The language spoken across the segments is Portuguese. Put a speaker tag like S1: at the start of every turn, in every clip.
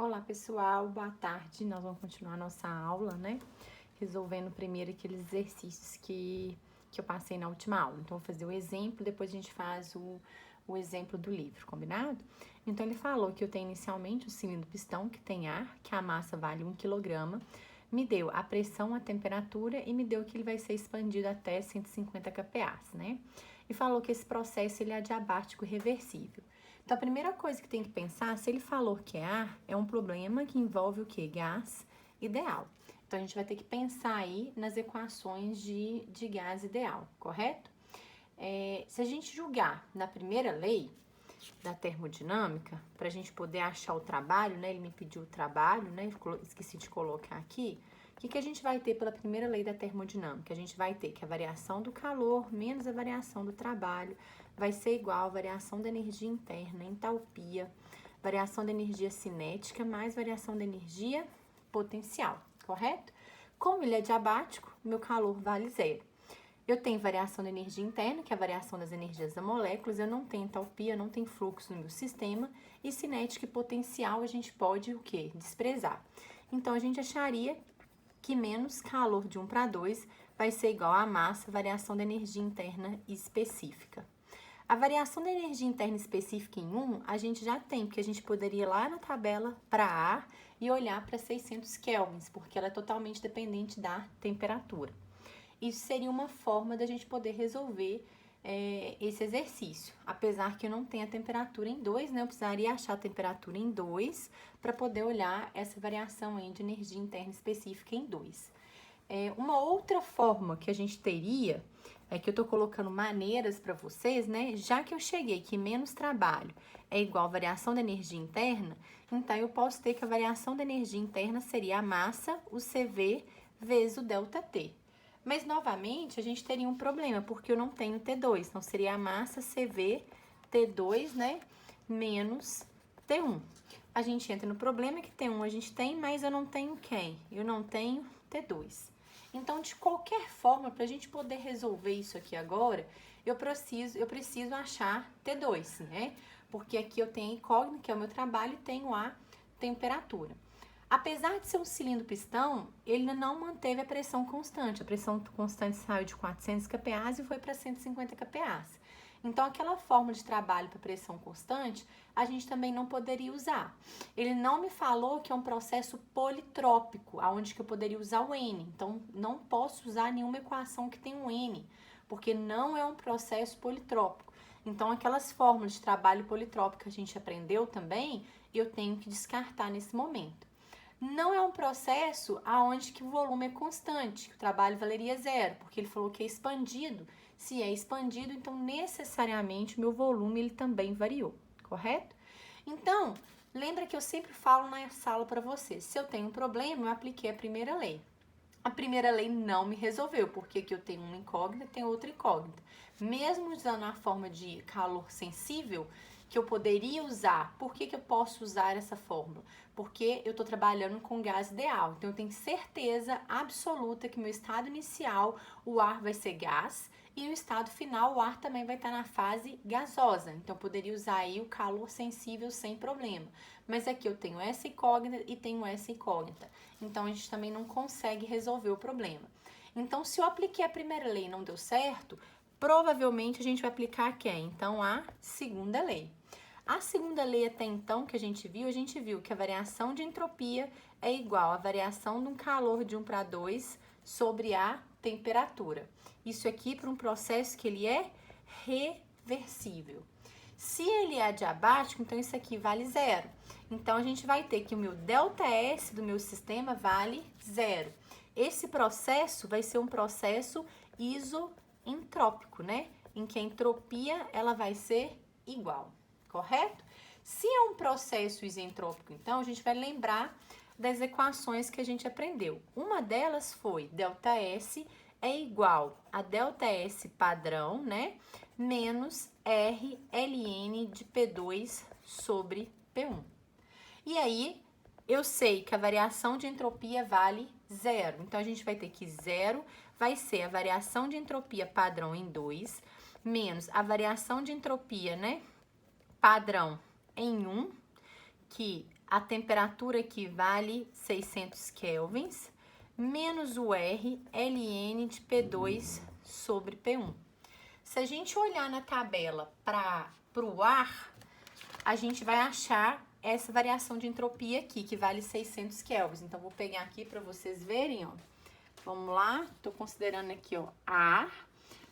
S1: Olá, pessoal, boa tarde. Nós vamos continuar a nossa aula, né? Resolvendo primeiro aqueles exercícios que eu passei na última aula. Então, vou fazer o exemplo, depois a gente faz o exemplo do livro, combinado? Então, ele falou que eu tenho inicialmente o cilindro pistão, que tem ar, que a massa vale 1 kg, me deu a pressão, a temperatura e me deu que ele vai ser expandido até 150 kPa, né? E falou que esse processo ele é adiabático reversível. Então, a primeira coisa que tem que pensar, se ele falou que é ar, é um problema que envolve o quê? Gás ideal. Então, a gente vai ter que pensar aí nas equações de gás ideal, correto? Se a gente julgar na primeira lei da termodinâmica, para a gente poder achar o trabalho, né? Ele me pediu o trabalho, né? Esqueci de colocar aqui. O que a gente vai ter pela primeira lei da termodinâmica? A gente vai ter que a variação do calor menos a variação do trabalho vai ser igual à variação da energia interna, entalpia, variação da energia cinética mais variação da energia potencial, correto? Como ele é diabático, meu calor vale zero. Eu tenho variação da energia interna, que é a variação das energias das moléculas, eu não tenho entalpia, não tenho fluxo no meu sistema, e cinética e potencial a gente pode o quê? Desprezar. Então, a gente acharia que menos calor de 1 para 2 vai ser igual a massa, variação da energia interna específica. A variação da energia interna específica em 1, a gente já tem, porque a gente poderia ir lá na tabela para ar e olhar para 600 kelvins, porque ela é totalmente dependente da temperatura. Isso seria uma forma da gente poder resolver esse exercício. Apesar que eu não tenha temperatura em 2, né? Eu precisaria achar a temperatura em 2 para poder olhar essa variação aí de energia interna específica em 2. Uma outra forma que a gente teria, que eu tô colocando maneiras para vocês, né? Já que eu cheguei que menos trabalho é igual a variação da energia interna, então eu posso ter que a variação da energia interna seria a massa, o CV, vezes o ΔT. Mas, novamente, a gente teria um problema, porque eu não tenho T2. Então, seria a massa CV T2, né, menos T1. A gente entra no problema que T1 a gente tem, mas eu não tenho quem? Eu não tenho T2. Então, de qualquer forma, para a gente poder resolver isso aqui agora, eu preciso achar T2, né? Porque aqui eu tenho a incógnita, que é o meu trabalho, e tenho a temperatura. Apesar de ser um cilindro pistão, ele não manteve a pressão constante. A pressão constante saiu de 400 kPa e foi para 150 kPa. Então, aquela fórmula de trabalho para pressão constante, a gente também não poderia usar. Ele não me falou que é um processo politrópico, aonde que eu poderia usar o N. Então, não posso usar nenhuma equação que tenha um N, porque não é um processo politrópico. Então, aquelas fórmulas de trabalho politrópico que a gente aprendeu também, eu tenho que descartar nesse momento. Não é um processo aonde que o volume é constante, que o trabalho valeria zero, porque ele falou que é expandido. Se é expandido, então necessariamente o meu volume ele também variou, correto? Então, lembra que eu sempre falo na sala para vocês, se eu tenho um problema, eu apliquei a primeira lei. A primeira lei não me resolveu, porque aqui eu tenho uma incógnita, tenho outra incógnita. Mesmo usando a forma de calor sensível, que eu poderia usar, por que eu posso usar essa fórmula? Porque eu estou trabalhando com gás ideal, então eu tenho certeza absoluta que no meu estado inicial o ar vai ser gás e no estado final o ar também vai estar na fase gasosa, então eu poderia usar aí o calor sensível sem problema. Mas aqui eu tenho essa incógnita e tenho essa incógnita, então a gente também não consegue resolver o problema. Então, se eu apliquei a primeira lei e não deu certo, provavelmente a gente vai aplicar quem? Então, a segunda lei. A segunda lei até então que a gente viu que a variação de entropia é igual à variação de um calor de 1 para 2 sobre a temperatura. Isso aqui para um processo que ele é reversível. Se ele é adiabático, então isso aqui vale zero. Então, a gente vai ter que o meu ΔS do meu sistema vale zero. Esse processo vai ser um processo isoentrópico, né? Em que a entropia ela vai ser igual, correto? Se é um processo isentrópico, então, a gente vai lembrar das equações que a gente aprendeu. Uma delas foi ΔS é igual a ΔS padrão, né? Menos RLN de P2 sobre P1. E aí, eu sei que a variação de entropia vale zero. Então, a gente vai ter que zero vai ser a variação de entropia padrão em 2, menos a variação de entropia, né, padrão em 1, que a temperatura aqui vale 600 kelvins, menos o R, Ln de P2 sobre P1. Se a gente olhar na tabela para o ar, a gente vai achar essa variação de entropia aqui, que vale 600 kelvins. Então, vou pegar aqui para vocês verem, ó. Vamos lá, tô considerando aqui, ó, ar.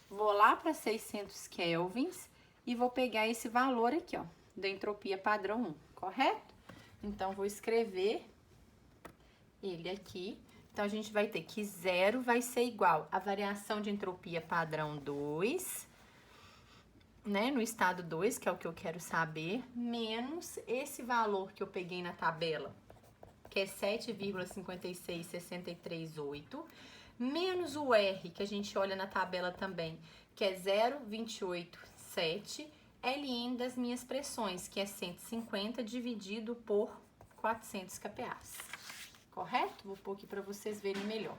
S1: Vou lá para 600 kelvins e vou pegar esse valor aqui, ó, da entropia padrão 1, correto? Então, vou escrever ele aqui. Então, a gente vai ter que 0 vai ser igual a variação de entropia padrão 2, né, no estado 2, que é o que eu quero saber, menos esse valor que eu peguei na tabela, que é 7,56638, menos o R, que a gente olha na tabela também, que é 0,287, Ln das minhas pressões, que é 150 dividido por 400 kPas. Correto? Vou pôr aqui para vocês verem melhor.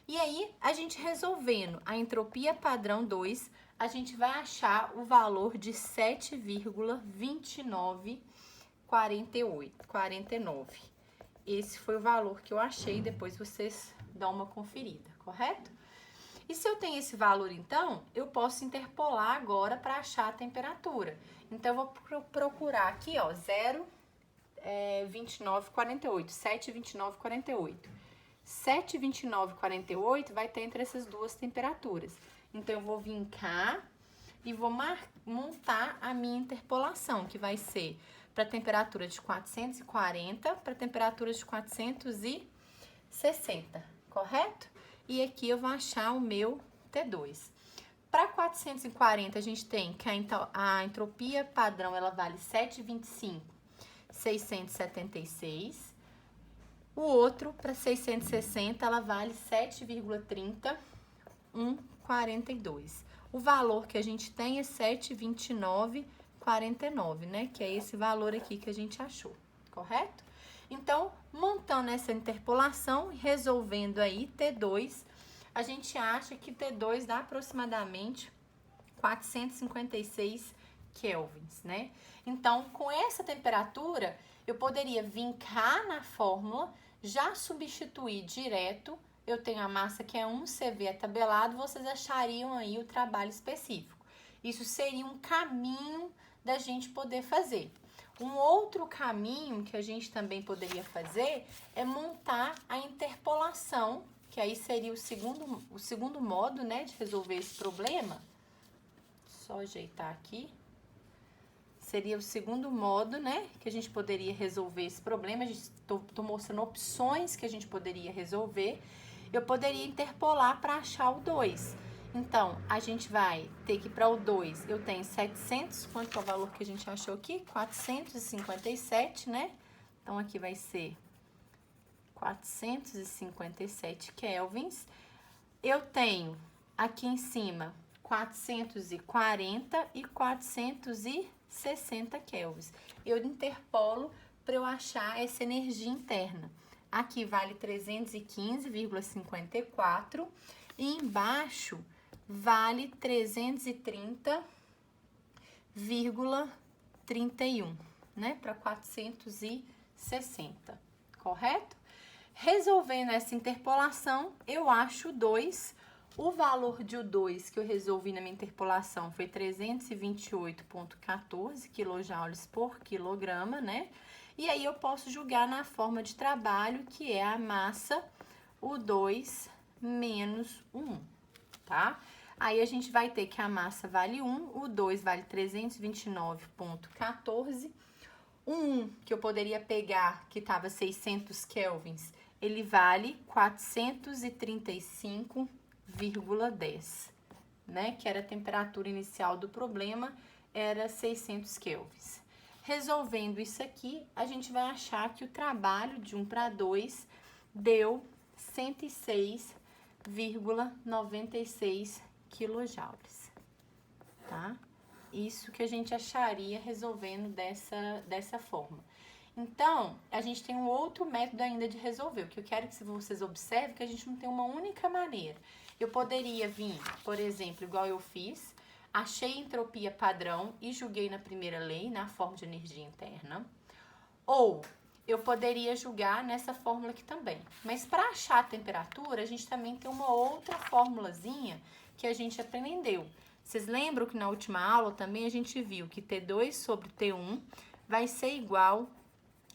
S1: E aí, a gente resolvendo a entropia padrão 2, a gente vai achar o valor de 7,2949. Esse foi o valor que eu achei, depois vocês dão uma conferida, correto? E se eu tenho esse valor, então, eu posso interpolar agora para achar a temperatura. Então, eu vou procurar aqui, ó, 0,2948, 7,2948. 7,2948 vai ter entre essas duas temperaturas. Então, eu vou vir cá e vou montar a minha interpolação, que vai ser para a temperatura de 440 para a temperatura de 460, correto? E aqui eu vou achar o meu T2. Para 440, a gente tem que a entropia padrão, ela vale 725,676. O outro, para 660, ela vale 7,30142. O valor que a gente tem é 729,49, né? Que é esse valor aqui que a gente achou, correto? Então, montando essa interpolação, resolvendo aí T2, a gente acha que T2 dá aproximadamente 456 kelvins, né? Então, com essa temperatura, eu poderia vir cá na fórmula, já substituir direto. Eu tenho a massa que é 1 CV tabelado, vocês achariam aí o trabalho específico. Isso seria um caminho da gente poder fazer. Um outro caminho que a gente também poderia fazer é montar a interpolação, que aí seria o segundo modo, né, de resolver esse problema. Só ajeitar aqui. Seria o segundo modo, né, que a gente poderia resolver esse problema. Estou mostrando opções que a gente poderia resolver. Eu poderia interpolar para achar o 2. Então, a gente vai ter que para o 2, eu tenho 700, quanto é o valor que a gente achou aqui? 457, né? Então, aqui vai ser 457 kelvins. Eu tenho aqui em cima 440 e 460 kelvins. Eu interpolo para eu achar essa energia interna. Aqui vale 315,54 e embaixo vale 330,31, né? Para 460, correto? Resolvendo essa interpolação, eu acho 2. O valor de 2 que eu resolvi na minha interpolação foi 328,14 kJ por quilograma, né? E aí eu posso julgar na forma de trabalho, que é a massa, o 2 menos o 1, tá? Aí a gente vai ter que a massa vale 1, o 2 vale 329,14. O 1 que eu poderia pegar, que estava 600 kelvins, ele vale 435,10, né? Que era a temperatura inicial do problema, era 600 kelvins. Resolvendo isso aqui, a gente vai achar que o trabalho de 1 para 2 deu 106,96 quilojoules, tá? Isso que a gente acharia resolvendo dessa forma. Então, a gente tem um outro método ainda de resolver. O que eu quero que vocês observem é que a gente não tem uma única maneira. Eu poderia vir, por exemplo, igual eu fiz, achei entropia padrão e julguei na primeira lei, na forma de energia interna. Ou eu poderia julgar nessa fórmula aqui também. Mas para achar a temperatura, a gente também tem uma outra formulazinha que a gente aprendeu. Vocês lembram que na última aula também a gente viu que T2 sobre T1 vai ser igual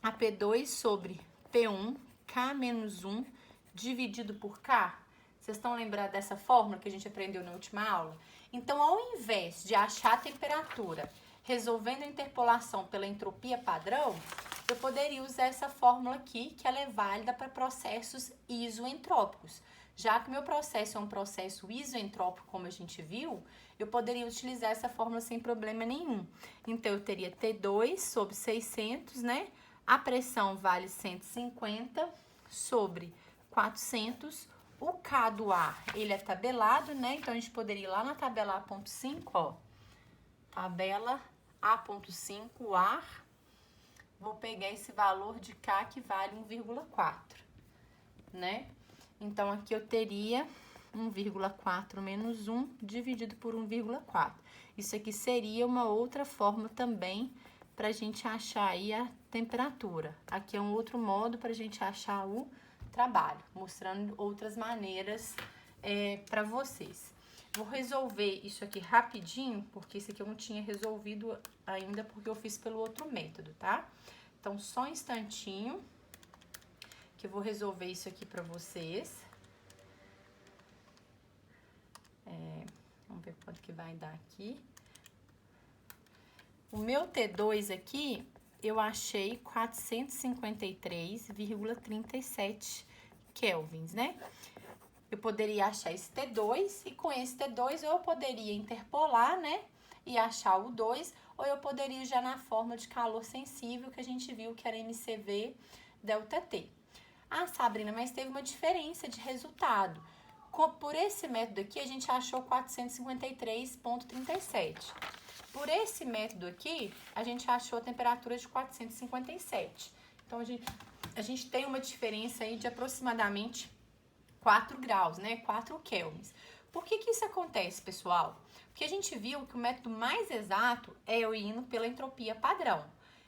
S1: a P2 sobre P1, K menos 1, dividido por K? Vocês estão lembrando dessa fórmula que a gente aprendeu na última aula? Então, ao invés de achar a temperatura resolvendo a interpolação pela entropia padrão, eu poderia usar essa fórmula aqui, que ela é válida para processos isoentrópicos. Já que meu processo é um processo isoentrópico, como a gente viu, eu poderia utilizar essa fórmula sem problema nenhum. Então, eu teria T2 sobre 600, né? A pressão vale 150 sobre 400. O K do ar, ele é tabelado, né? Então, a gente poderia ir lá na tabela A.5, ó. Tabela A.5, o ar. Vou pegar esse valor de K que vale 1,4, né? Então, aqui eu teria 1,4 menos 1 dividido por 1,4. Isso aqui seria uma outra forma também para a gente achar aí a temperatura. Aqui é um outro modo para a gente achar o trabalho, mostrando outras maneiras para vocês. Vou resolver isso aqui rapidinho, porque isso aqui eu não tinha resolvido ainda, porque eu fiz pelo outro método, tá? Então, só um instantinho, que eu vou resolver isso aqui para vocês. Vamos ver quanto que vai dar aqui. O meu T2 aqui, eu achei 453,37 kelvins, né? Eu poderia achar esse T2 e com esse T2 eu poderia interpolar, né? E achar o 2, ou eu poderia ir já na forma de calor sensível que a gente viu que era MCV delta T. Ah, Sabrina, mas teve uma diferença de resultado. Por esse método aqui, a gente achou 453,37. Por esse método aqui, a gente achou a temperatura de 457. Então, a gente tem uma diferença aí de aproximadamente 4 graus, né? 4 kelvins. Por que isso acontece, pessoal? Porque a gente viu que o método mais exato é eu indo pela entropia padrão.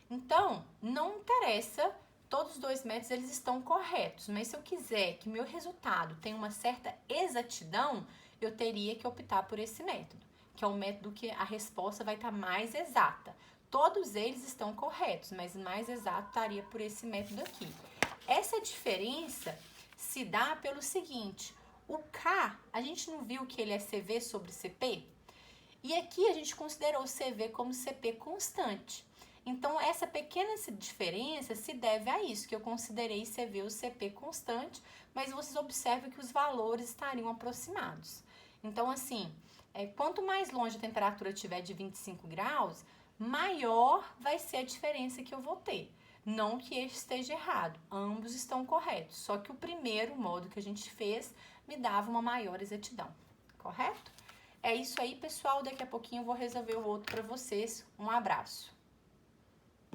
S1: Então, não interessa, todos os dois métodos eles estão corretos, mas se eu quiser que meu resultado tenha uma certa exatidão, eu teria que optar por esse método, que é o método que a resposta vai estar mais exata. Todos eles estão corretos, mas mais exato estaria por esse método aqui. Essa diferença se dá pelo seguinte: o K, a gente não viu que ele é CV sobre CP? E aqui a gente considerou o CV como CP constante. Então, essa pequena diferença se deve a isso, que eu considerei CV o CP constante, mas vocês observam que os valores estariam aproximados. Então, assim, quanto mais longe a temperatura estiver de 25 graus, maior vai ser a diferença que eu vou ter. Não que este esteja errado, ambos estão corretos, só que o primeiro modo que a gente fez me dava uma maior exatidão, correto? É isso aí, pessoal, daqui a pouquinho eu vou resolver o outro para vocês. Um abraço!